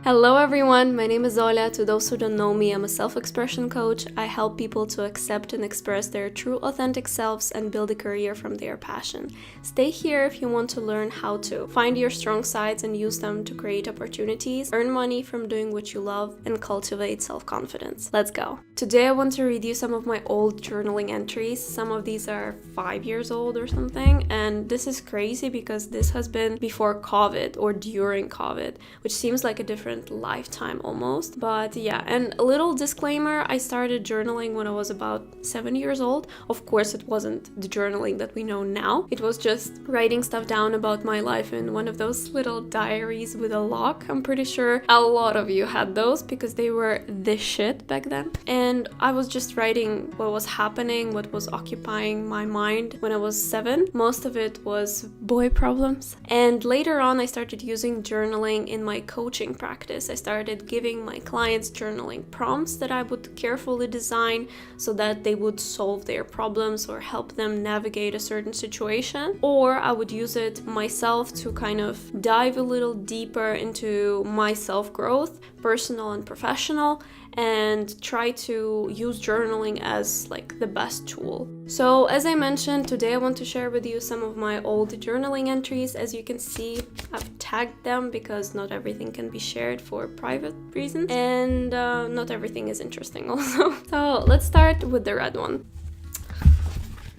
Hello everyone, my name is Oля. To those who don't know me, I'm a self-expression coach. I help people to accept and express their true authentic selves and build a career from their passion. Stay here if you want to learn how to find your strong sides and use them to create opportunities, earn money from doing what you love, and cultivate self-confidence. Let's go. Today I want to read you some of my old journaling entries. Some of these are 5 years old or something, and this is crazy because this has been before COVID or during COVID, which seems like a different lifetime almost. But yeah, and a little disclaimer, I started journaling when I was about 7 years old. Of course, it wasn't the journaling that we know now. It was just writing stuff down about my life in one of those little diaries with a lock. I'm pretty sure a lot of you had those because they were the shit back then. And I was just writing what was happening, what was occupying my mind when I was 7. Most of it was boy problems. And later on, I started using journaling in my coaching practice. I started giving my clients journaling prompts that I would carefully design so that they would solve their problems or help them navigate a certain situation. Or I would use it myself to kind of dive a little deeper into my self-growth, personal and professional, and try to use journaling as like the best tool. So as I mentioned, today I want to share with you some of my old journaling entries. As you can see, I've tagged them because not everything can be shared for private reasons, and not everything is interesting also. So let's start with the red one.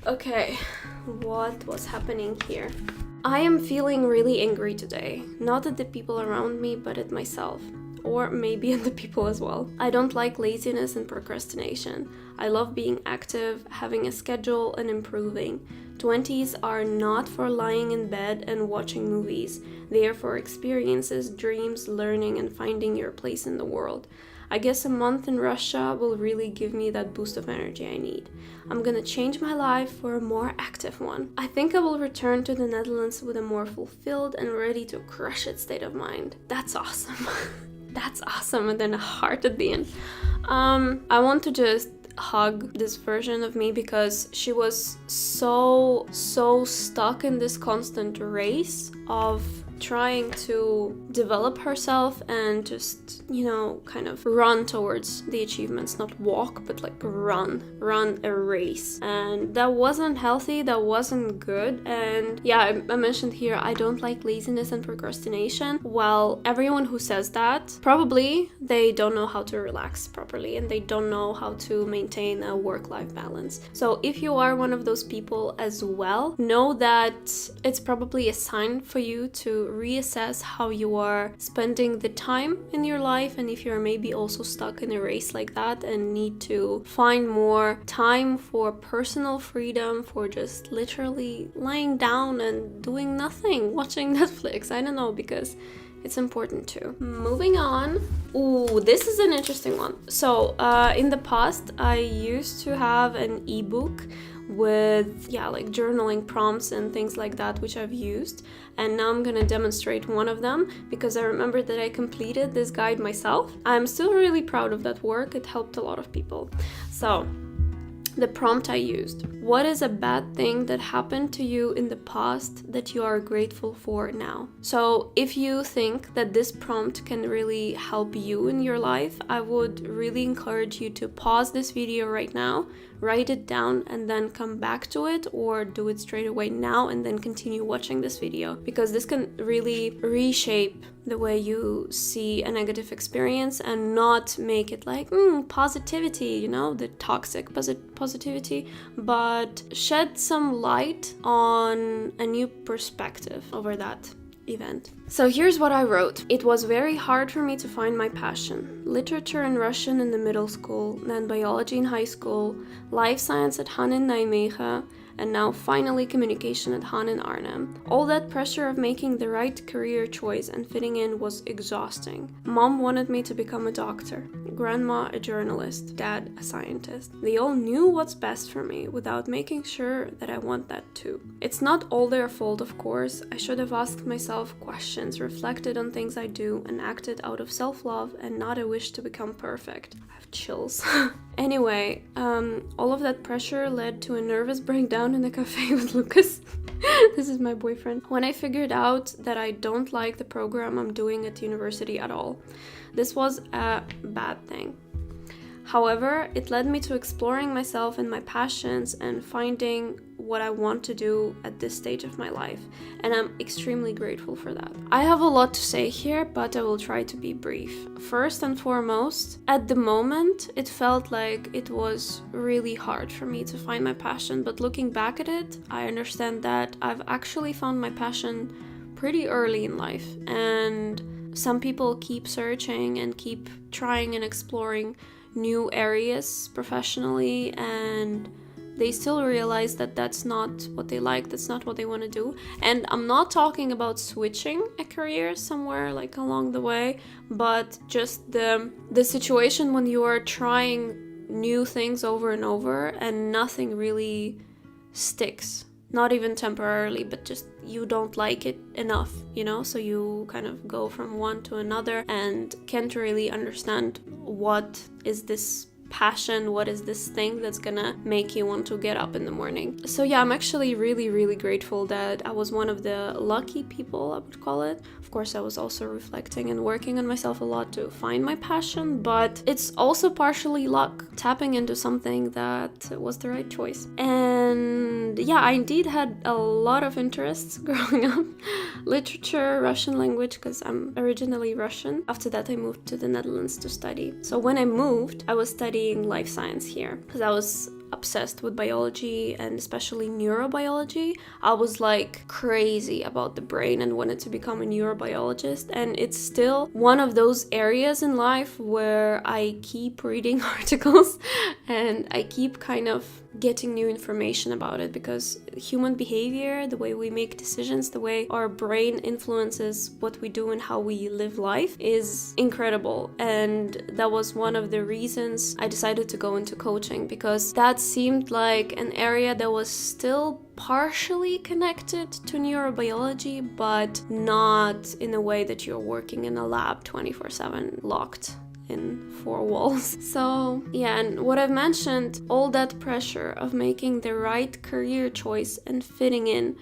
Okay, what was happening here? I am feeling really angry today, not at the people around me, but at myself. Or maybe at the people as well. I don't like laziness and procrastination. I love being active, having a schedule, and improving. 20s are not for lying in bed and watching movies. They are for experiences, dreams, learning, and finding your place in the world. I guess a month in Russia will really give me that boost of energy I need. I'm gonna change my life for a more active one. I think I will return to the Netherlands with a more fulfilled and ready to crush it state of mind. That's awesome. That's awesome. And then a heart at the end. I want to just hug this version of me because she was so stuck in this constant race of trying to develop herself and just, kind of run towards the achievements, not walk, but like run a race. And that wasn't healthy, that wasn't good. And yeah, I mentioned here, I don't like laziness and procrastination. Well, everyone who says that, probably they don't know how to relax properly and they don't know how to maintain a work-life balance. So if you are one of those people as well, know that it's probably a sign for you to reassess how you are spending the time in your life, and if you're maybe also stuck in a race like that and need to find more time for personal freedom, for just literally lying down and doing nothing, watching Netflix. I don't know, because it's important too. Moving on. Ooh, this is an interesting one. So in the past, I used to have an ebook with like journaling prompts and things like that, which I've used, and now I'm gonna demonstrate one of them because I remember that I completed this guide myself. I'm still really proud of that work. It helped a lot of people. So the prompt I used: what is a bad thing that happened to you in the past that you are grateful for now? So if you think that this prompt can really help you in your life, I would really encourage you to pause this video right now, write it down, and then come back to it, or do it straight away now and then continue watching this video, because this can really reshape the way you see a negative experience and not make it like positivity, the toxic positivity, but shed some light on a new perspective over that event. So here's what I wrote. It was very hard for me to find my passion. Literature and Russian in the middle school, then biology in high school, life science at Han in Nijmegen, and now finally communication at Han in Arnhem. All that pressure of making the right career choice and fitting in was exhausting. Mom wanted me to become a doctor, grandma a journalist, dad a scientist. They all knew what's best for me without making sure that I want that too. It's not all their fault, of course. I should have asked myself questions, reflected on things I do, and acted out of self-love and not a wish to become perfect. I have chills. Anyway, all of that pressure led to a nervous breakdown in a cafe with Lucas. This is my boyfriend. When I figured out that I don't like the program I'm doing at university at all. This was a bad thing. However, it led me to exploring myself and my passions and finding what I want to do at this stage of my life. And I'm extremely grateful for that. I have a lot to say here, but I will try to be brief. First and foremost, at the moment, it felt like it was really hard for me to find my passion. But looking back at it, I understand that I've actually found my passion pretty early in life. And some people keep searching and keep trying and exploring new areas professionally, and they still realize that that's not what they like, that's not what they want to do. And I'm not talking about switching a career somewhere like along the way, but just the situation when you are trying new things over and over and nothing really sticks. Not even temporarily, but just you don't like it enough, so you kind of go from one to another and can't really understand what is this passion, what is this thing that's gonna make you want to get up in the morning. So yeah, I'm actually really, really grateful that I was one of the lucky people, I would call it. Of course, I was also reflecting and working on myself a lot to find my passion, but it's also partially luck, tapping into something that was the right choice. And yeah, I indeed had a lot of interests growing up. Literature, Russian language, because I'm originally Russian. After that, I moved to the Netherlands to study. So when I moved, I was studying life science here because I was obsessed with biology and especially neurobiology. I was like crazy about the brain and wanted to become a neurobiologist, and it's still one of those areas in life where I keep reading articles and I keep kind of getting new information about it, because human behavior, the way we make decisions, the way our brain influences what we do and how we live life is incredible. And that was one of the reasons I decided to go into coaching, because that seemed like an area that was still partially connected to neurobiology, but not in a way that you're working in a lab 24/7 locked in four walls. So yeah, and what I've mentioned, all that pressure of making the right career choice and fitting in.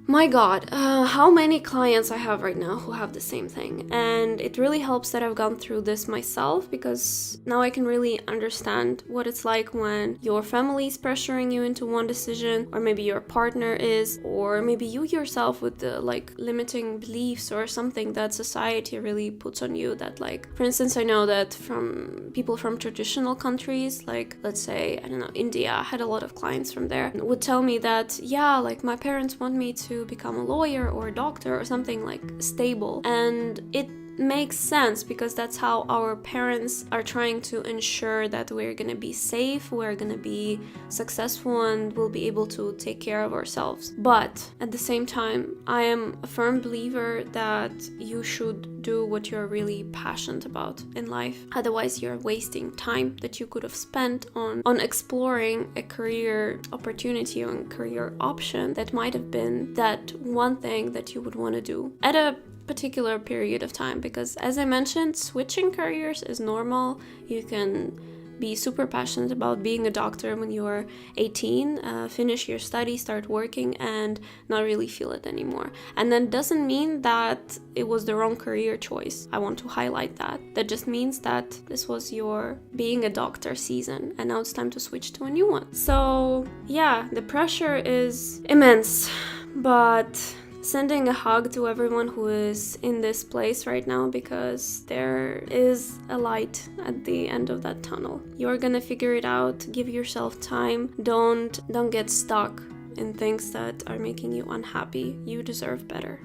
My God, how many clients I have right now who have the same thing. And it really helps that I've gone through this myself, because now I can really understand what it's like when your family is pressuring you into one decision, or maybe your partner is, or maybe you yourself with the limiting beliefs or something that society really puts on you. That for instance, I know that from people from traditional countries, let's say, I don't know, India, I had a lot of clients from there, would tell me that, yeah, my parents want me to become a lawyer or a doctor or something stable. And it makes sense, because that's how our parents are trying to ensure that we're gonna be safe, we're gonna be successful, and we'll be able to take care of ourselves. But at the same time, I am a firm believer that you should do what you're really passionate about in life. Otherwise, you're wasting time that you could have spent on exploring a career opportunity or a career option that might have been that one thing that you would want to do at a particular period of time. Because as I mentioned, switching careers is normal. You can be super passionate about being a doctor when you're 18, finish your study, start working, and not really feel it anymore. And that doesn't mean that it was the wrong career choice. I want to highlight that. That just means that this was your being a doctor season, and now it's time to switch to a new one. So yeah, the pressure is immense, but sending a hug to everyone who is in this place right now, because there is a light at the end of that tunnel. You're gonna figure it out. Give yourself time. Don't get stuck in things that are making you unhappy. You deserve better.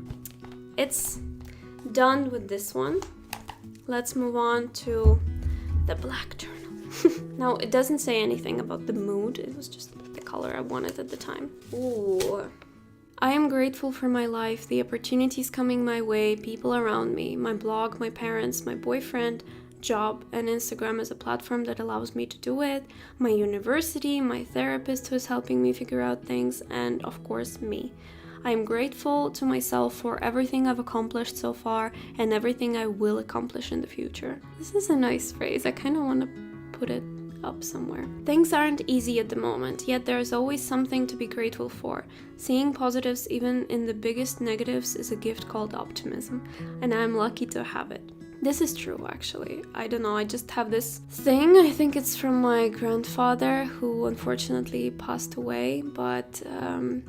It's done with this one. Let's move on to the black journal. Now, it doesn't say anything about the mood. It was just the color I wanted at the time. Ooh. I am grateful for my life, the opportunities coming my way, people around me, my blog, my parents, my boyfriend, job, and Instagram as a platform that allows me to do it, my university, my therapist who is helping me figure out things, and of course me. I am grateful to myself for everything I've accomplished so far and everything I will accomplish in the future. This is a nice phrase. I kind of want to put it up somewhere. Things aren't easy at the moment, yet there's always something to be grateful for. Seeing positives even in the biggest negatives is a gift called optimism, and I'm lucky to have it. This is true, actually. I don't know, I just have this thing. I think it's from my grandfather, who unfortunately passed away, but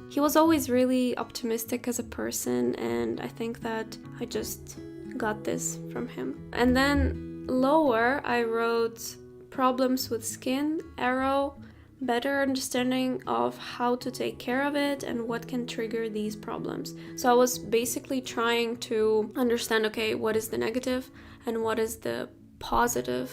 he was always really optimistic as a person, and I think that I just got this from him. And then lower, I wrote problems with skin, arrow, better understanding of how to take care of it and what can trigger these problems. So I was basically trying to understand, okay, what is the negative and what is the positive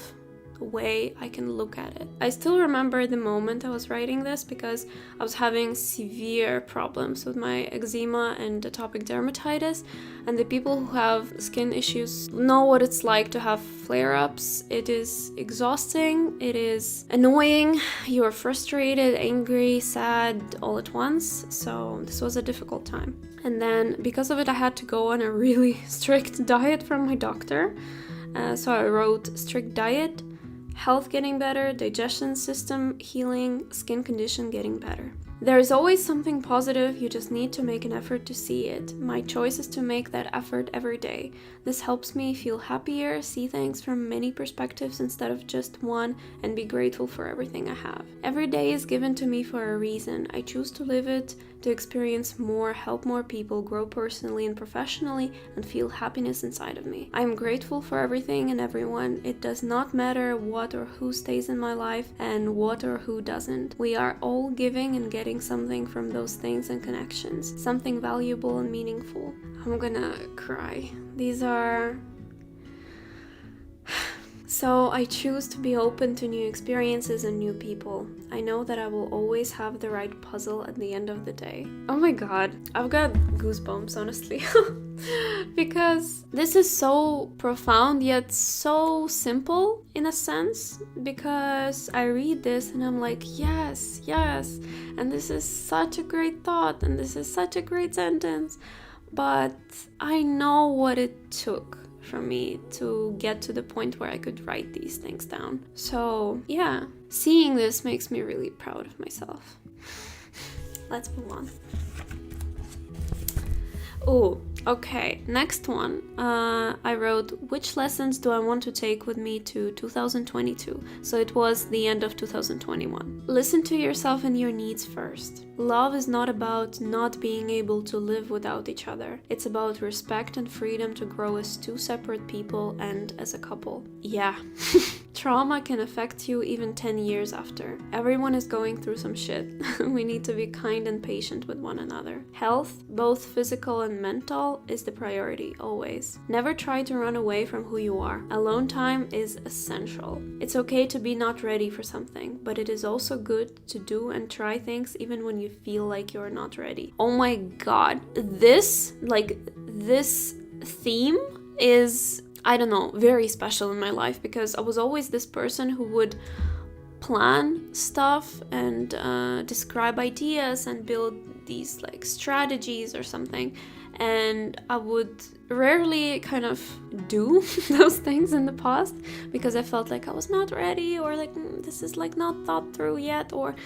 way I can look at it. I still remember the moment I was writing this because I was having severe problems with my eczema and atopic dermatitis, and the people who have skin issues know what it's like to have flare-ups. It is exhausting, it is annoying, you are frustrated, angry, sad all at once, so this was a difficult time. And then because of it I had to go on a really strict diet from my doctor, so I wrote strict diet, health getting better, digestion system healing, skin condition getting better. There is always something positive, you just need to make an effort to see it. My choice is to make that effort every day. This helps me feel happier, see things from many perspectives instead of just one, and be grateful for everything I have. Every day is given to me for a reason. I choose to live it, to experience more, help more people, grow personally and professionally, and feel happiness inside of me. I am grateful for everything and everyone. It does not matter what or who stays in my life and what or who doesn't. We are all giving and getting something from those things and connections, something valuable and meaningful. I'm gonna cry. These are... So I choose to be open to new experiences and new people. I know that I will always have the right puzzle at the end of the day. Oh my god, I've got goosebumps, honestly. Because this is so profound yet so simple in a sense, because I read this and I'm like, yes, and this is such a great thought and this is such a great sentence, but I know what it took for me to get to the point where I could write these things down. So yeah, seeing this makes me really proud of myself. Let's move on. Oh, okay, next one. I wrote, which lessons do I want to take with me to 2022? So it was the end of 2021. Listen to yourself and your needs first. Love is not about not being able to live without each other. It's about respect and freedom to grow as two separate people and as a couple. Yeah. Trauma can affect you even 10 years after. Everyone is going through some shit. We need to be kind and patient with one another. Health, both physical and mental, is the priority, always. Never try to run away from who you are. Alone time is essential. It's okay to be not ready for something, but it is also good to do and try things even when you feel like you're not ready. Oh my god. This theme is, I don't know, very special in my life, because I was always this person who would plan stuff and describe ideas and build these like strategies or something, and I would rarely kind of do those things in the past because I felt like I was not ready, or like this is like not thought through yet, or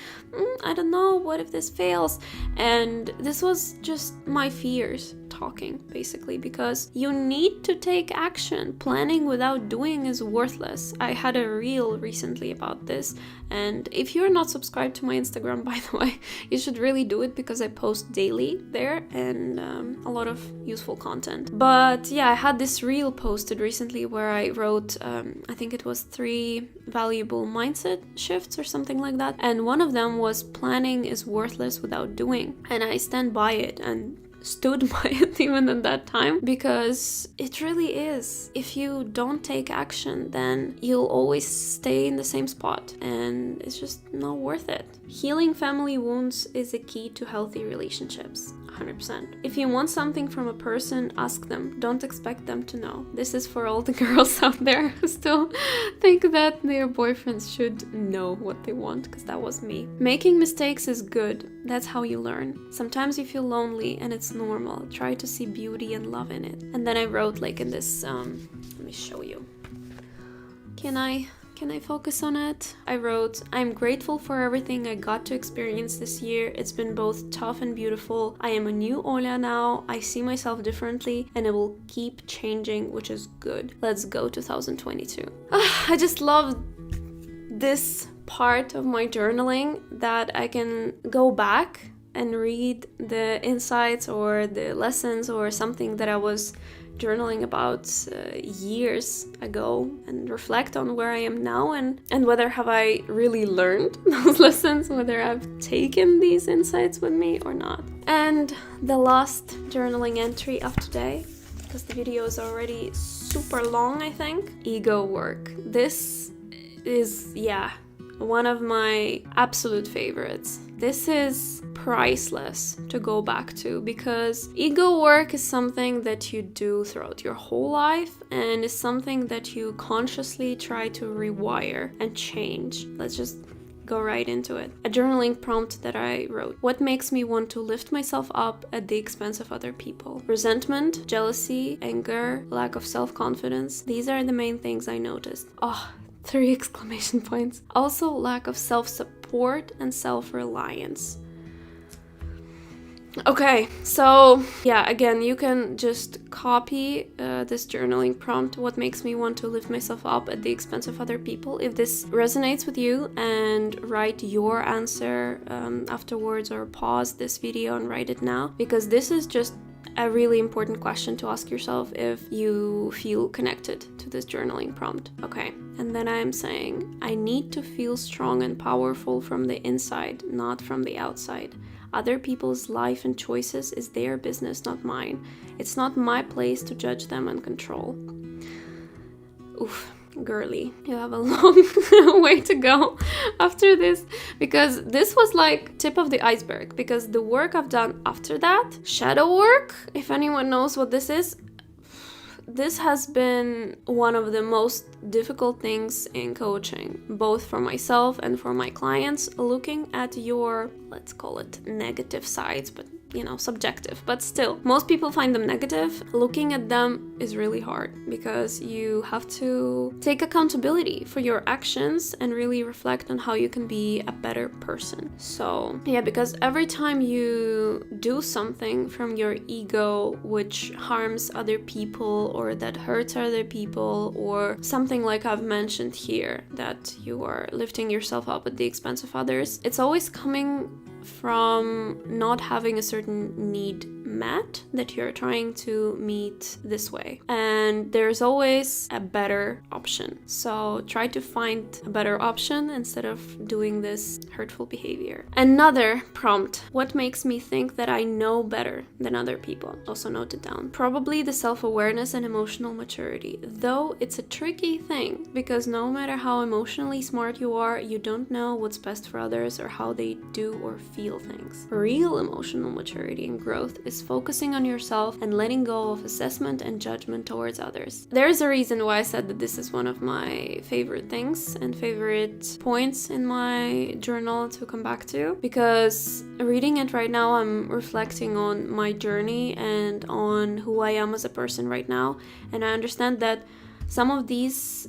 I don't know, what if this fails? And this was just my fears talking, basically, because you need to take action. Planning without doing is worthless. I had a reel recently about this, and if you're not subscribed to my Instagram, by the way, you should really do it, because I post daily there and a lot of useful content. But yeah, I had this reel posted recently where I wrote, I think it was 3 valuable mindset shifts or something like that, and one of them was planning is worthless without doing, and I stand by it and stood by it even at that time, because it really is. If you don't take action, then you'll always stay in the same spot, and it's just not worth it. Healing family wounds is a key to healthy relationships. 100%. If you want something from a person, ask them. Don't expect them to know. This is for all the girls out there who still think that their boyfriends should know what they want, because that was me. Making mistakes is good. That's how you learn. Sometimes you feel lonely, and it's normal. Try to see beauty and love in it. And then I wrote like in this, let me show you. Can I can I focus on it? I wrote, I'm grateful for everything I got to experience this year. It's been both tough and beautiful. I am a new Oля now. I see myself differently and it will keep changing, which is good. Let's go 2022. I just love this part of my journaling that I can go back and read the insights or the lessons or something that I was journaling about years ago and reflect on where I am now and whether have I really learned those lessons, whether I've taken these insights with me or not. And the last journaling entry of today, because the video is already super long, I think. Ego work. This is, one of my absolute favorites. This is priceless to go back to because ego work is something that you do throughout your whole life and is something that you consciously try to rewire and change. Let's just go right into it. A journaling prompt that I wrote. What makes me want to lift myself up at the expense of other people? Resentment, jealousy, anger, lack of self-confidence. These are the main things I noticed. 3 exclamation points. Also, lack of self-support and self-reliance. Okay, so again, you can just copy this journaling prompt. What makes me want to lift myself up at the expense of other people? If this resonates with you, and write your answer afterwards, or pause this video and write it now, because this is just a really important question to ask yourself if you feel connected to this journaling prompt. Okay, and then I'm saying, I need to feel strong and powerful from the inside, not from the outside. Other people's life and choices is their business, not mine. It's not my place to judge them and control. Oof, girly, you have a long way to go after this, because this was like tip of the iceberg, because the work I've done after that, shadow work, if anyone knows what this is, this has been one of the most difficult things in coaching, both for myself and for my clients, looking at your, let's call it negative sides, but subjective, but still, most people find them negative. Looking at them is really hard because you have to take accountability for your actions and really reflect on how you can be a better person. So because every time you do something from your ego which harms other people or that hurts other people, or something like I've mentioned here, that you are lifting yourself up at the expense of others, it's always coming from not having a certain need met that you're trying to meet this way. And there's always a better option. So try to find a better option instead of doing this hurtful behavior. Another prompt. What makes me think that I know better than other people? Also note it down. Probably the self-awareness and emotional maturity. Though it's a tricky thing, because no matter how emotionally smart you are, you don't know what's best for others or how they do or feel things. Real emotional maturity and growth is focusing on yourself and letting go of assessment and judgment towards others. There's a reason why I said that this is one of my favorite things and favorite points in my journal to come back to, because reading it right now, I'm reflecting on my journey and on who I am as a person right now, and I understand that some of these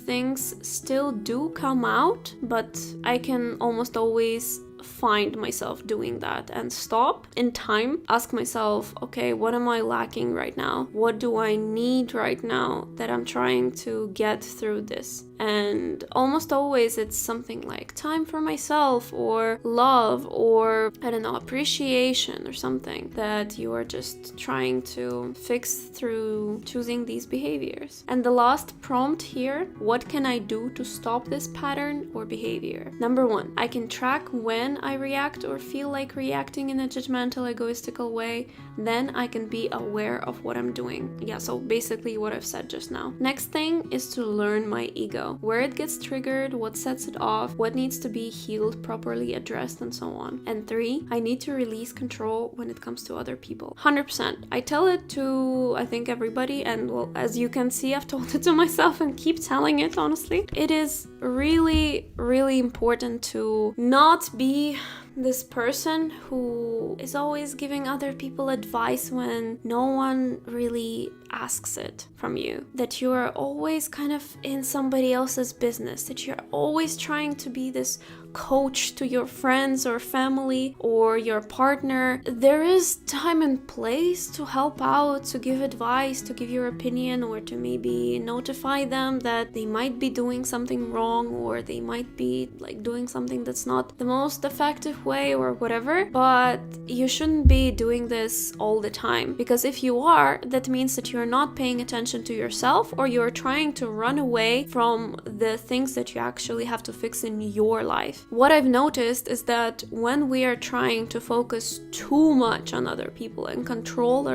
things still do come out, but I can almost always find myself doing that and stop in time, ask myself, okay, what am I lacking right now? What do I need right now that I'm trying to get through this? And almost always it's something like time for myself, or love, or I don't know, appreciation, or something that you are just trying to fix through choosing these behaviors. And the last prompt here, what can I do to stop this pattern or behavior? Number 1, I can track when I react or feel like reacting in a judgmental, egoistical way. Then I can be aware of what I'm doing. Yeah, so basically what I've said just now. Next thing is to learn my ego, where it gets triggered, what sets it off, what needs to be healed, properly addressed, and so on. And 3, I need to release control when it comes to other people. 100%. I tell it to, I think, everybody, and well, as you can see, I've told it to myself and keep telling it, honestly. It is really, really important to not be this person who is always giving other people advice when no one really asks it from you, that you are always kind of in somebody else's business, that you're always trying to be this coach to your friends or family or your partner. There is time and place to help out, to give advice, to give your opinion, or to maybe notify them that they might be doing something wrong, or they might be like doing something that's not the most effective way or whatever. But you shouldn't be doing this all the time, because if you are, that means that you're not paying attention to yourself, or you're trying to run away from the things that you actually have to fix in your life. What I've noticed is that when we are trying to focus too much on other people and control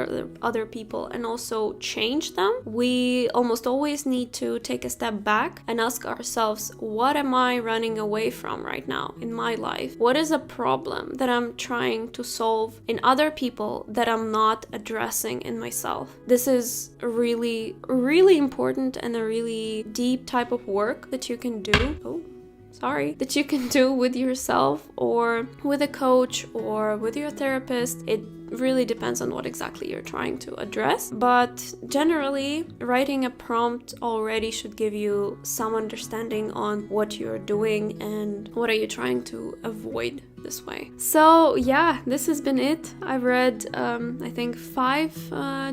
other people and also change them, we almost always need to take a step back and ask ourselves, what am I running away from right now in my life? What is a problem that I'm trying to solve in other people that I'm not addressing in myself? This is really, really important and a really deep type of work that you can do. That you can do with yourself or with a coach or with your therapist. It really depends on what exactly you're trying to address. But generally, writing a prompt already should give you some understanding on what you're doing and what are you trying to avoid this way. So yeah, this has been it. I've read I think 5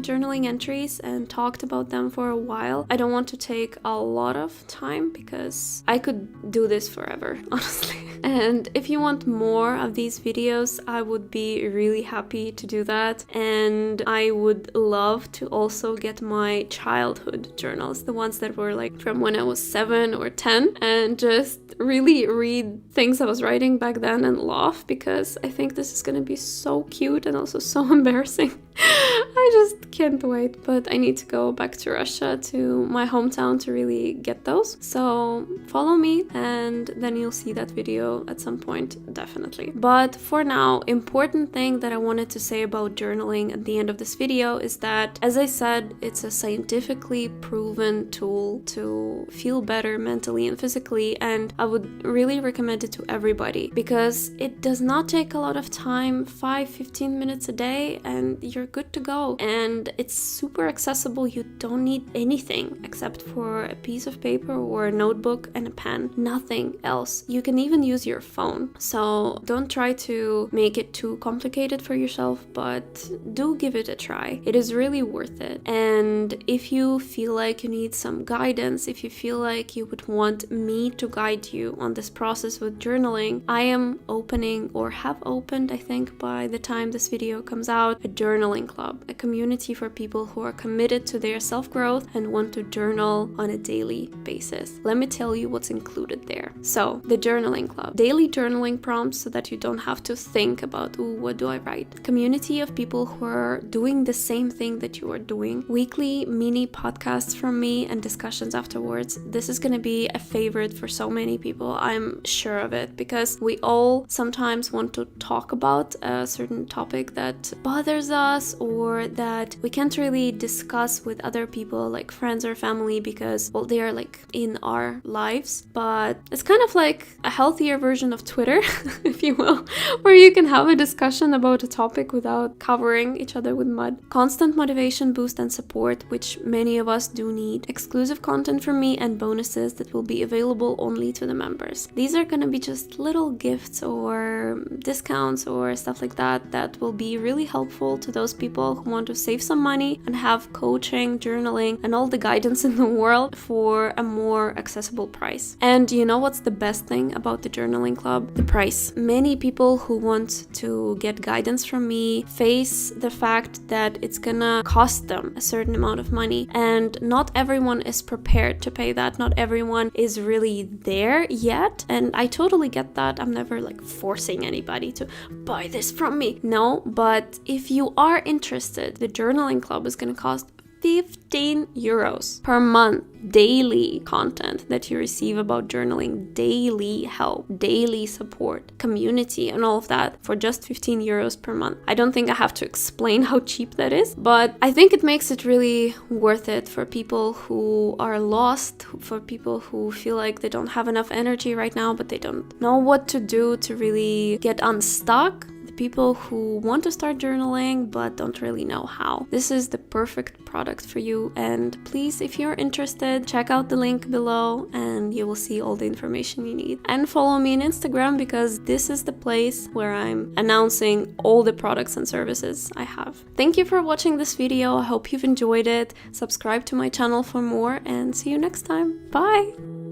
journaling entries and talked about them for a while. I don't want to take a lot of time because I could do this forever, honestly. And if you want more of these videos, I would be really happy to do that. And I would love to also get my childhood journals, the ones that were like from when I was 7 or 10, and just really read things I was writing back then and laugh, because I think this is gonna be so cute and also so embarrassing. I just can't wait, but I need to go back to Russia, to my hometown, to really get those. So follow me and then you'll see that video at some point, definitely. But for now, important thing that I wanted to say about journaling at the end of this video is that, as I said, it's a scientifically proven tool to feel better mentally and physically, and I would really recommend it to everybody because it does not take a lot of time, 5-15 minutes a day, and you're good to go. And it's super accessible. You don't need anything except for a piece of paper or a notebook and a pen. Nothing else. You can even use your phone. So don't try to make it too complicated for yourself, but do give it a try. It is really worth it. And if you feel like you need some guidance, if you feel like you would want me to guide you on this process with journaling, I am opening, or have opened, I think by the time this video comes out, a journaling club, a community for people who are committed to their self-growth and want to journal on a daily basis. Let me tell you what's included there. So, the journaling club, daily journaling prompts so that you don't have to think about, ooh, what do I write? Community of people who are doing the same thing that you are doing. Weekly mini podcasts from me and discussions afterwards. This is going to be a favorite for so many people. I'm sure of it, because we all sometimes want to talk about a certain topic that bothers us, or that we can't really discuss with other people, like friends or family, because, well, they are like in our lives. But it's kind of like a healthier version of Twitter, if you will, where you can have a discussion about a topic without covering each other with mud. Constant motivation boost and support, which many of us do need. Exclusive content from me and bonuses that will be available only to the members. These are gonna be just little gifts or discounts or stuff like that that will be really helpful to those people who want to save some money and have coaching, journaling, and all the guidance in the world for a more accessible price. And you know what's the best thing about the journaling club? The price. Many people who want to get guidance from me face the fact that it's gonna cost them a certain amount of money, and not everyone is prepared to pay that. Not everyone is really there yet, and I totally get that. I'm never like forcing anybody to buy this from me. No, but if you are interested, the journaling club is going to cost 15 euros per month. Daily content that you receive about journaling, daily help, daily support, community, and all of that for just 15 euros per month. I don't think I have to explain how cheap that is, but I think it makes it really worth it for people who are lost, for people who feel like they don't have enough energy right now, but they don't know what to do to really get unstuck. people who want to start journaling but don't really know how. This is the perfect product for you, and please, if you're interested, check out the link below and you will see all the information you need. And follow me on Instagram, because this is the place where I'm announcing all the products and services I have. Thank you for watching this video. I hope you've enjoyed it. Subscribe to my channel for more, and see you next time. Bye!